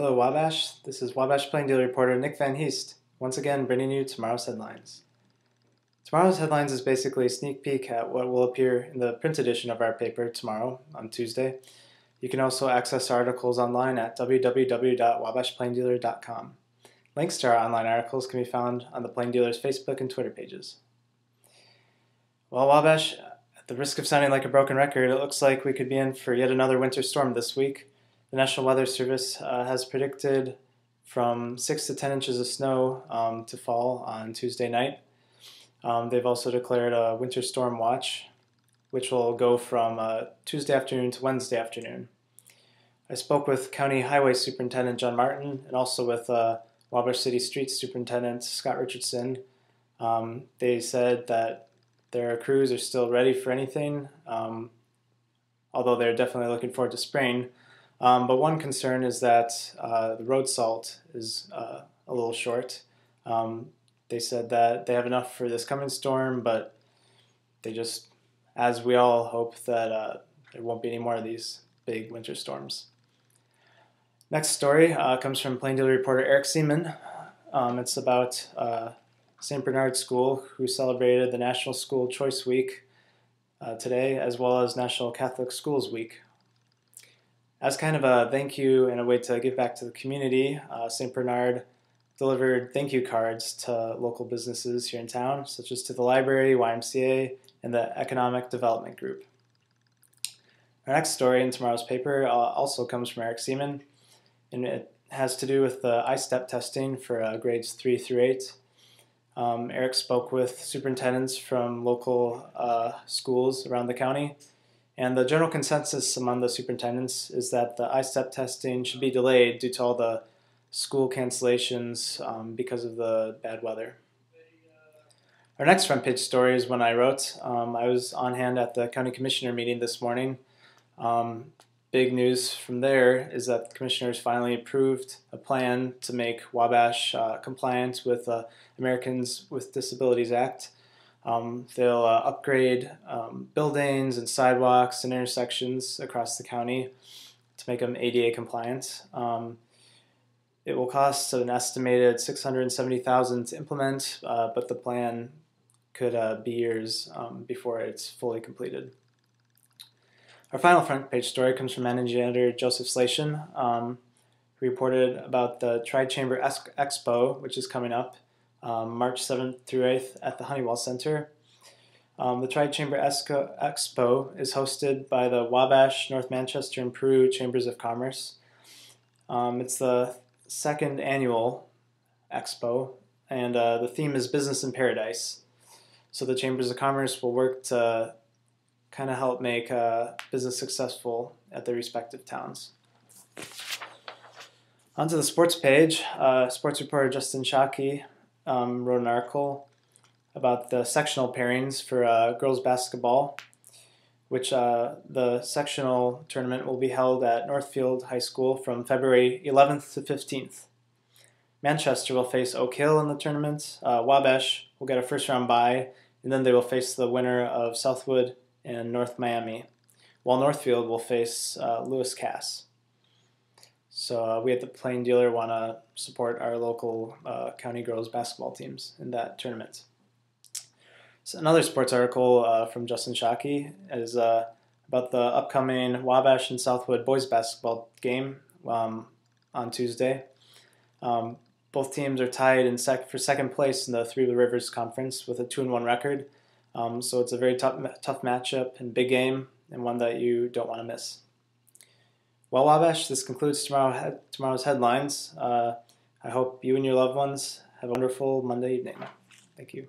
Hello, Wabash. This is Wabash Plain Dealer reporter Nick Van Heest, once again bringing you tomorrow's headlines. Tomorrow's headlines is basically a sneak peek at what will appear in the print edition of our paper tomorrow, on Tuesday. You can also access articles online at www.wabashplaindealer.com. Links to our online articles can be found on the Plain Dealer's Facebook and Twitter pages. Well, Wabash, at the risk of sounding like a broken record, it looks like we could be in for yet another winter storm this week. The National Weather Service has predicted from 6 to 10 inches of snow to fall on Tuesday night. They've also declared a winter storm watch, which will go from Tuesday afternoon to Wednesday afternoon. I spoke with County Highway Superintendent John Martin and also with Wabash City Streets Superintendent Scott Richardson. They said that their crews are still ready for anything, although they're definitely looking forward to spring. But one concern is that the road salt is a little short. They said that they have enough for this coming storm, but they just, as we all hope, that there won't be any more of these big winter storms. Next story comes from Plain Dealer reporter Eric Seaman. It's about St. Bernard School, who celebrated the National School Choice Week today, as well as National Catholic Schools Week. As kind of a thank you and a way to give back to the community, St. Bernard delivered thank you cards to local businesses here in town, such as to the library, YMCA, and the Economic Development Group. Our next story in tomorrow's paper also comes from Eric Seaman, and it has to do with the I-STEP testing for grades 3 through 8. Eric spoke with superintendents from local schools around the county, and the general consensus among the superintendents is that the I-STEP testing should be delayed due to all the school cancellations because of the bad weather. Our next front page story is one I wrote. I was on hand at the county commissioner meeting this morning. Big news from there is that the commissioners finally approved a plan to make Wabash compliant with the Americans with Disabilities Act. They'll upgrade buildings and sidewalks and intersections across the county to make them ADA compliant. It will cost an estimated $670,000 to implement, but the plan could be years before it's fully completed. Our final front page story comes from managing editor Joseph Slation, who reported about the Tri-Chamber Expo, which is coming up March 7th through 8th at the Honeywell Center. The Tri-Chamber Expo is hosted by the Wabash, North Manchester, and Peru Chambers of Commerce. It's the second annual expo, and the theme is Business in Paradise. So the Chambers of Commerce will work to kind of help make business successful at their respective towns. Onto the sports page, sports reporter Justin Shockey wrote an article about the sectional pairings for girls basketball, which the sectional tournament will be held at Northfield High School from February 11th to 15th. Manchester will face Oak Hill in the tournament. Wabash will get a first round bye, and then they will face the winner of Southwood and North Miami, while Northfield will face Lewis Cass. So we at the Plain Dealer want to support our local county girls basketball teams in that tournament. So another sports article from Justin Shockey is about the upcoming Wabash and Southwood boys basketball game on Tuesday. Both teams are tied for second place in the Three Rivers Conference with a 2-1 record. So it's a very tough matchup and big game, and one that you don't want to miss. Well, Wabash, this concludes tomorrow's headlines. I hope you and your loved ones have a wonderful Monday evening. Thank you.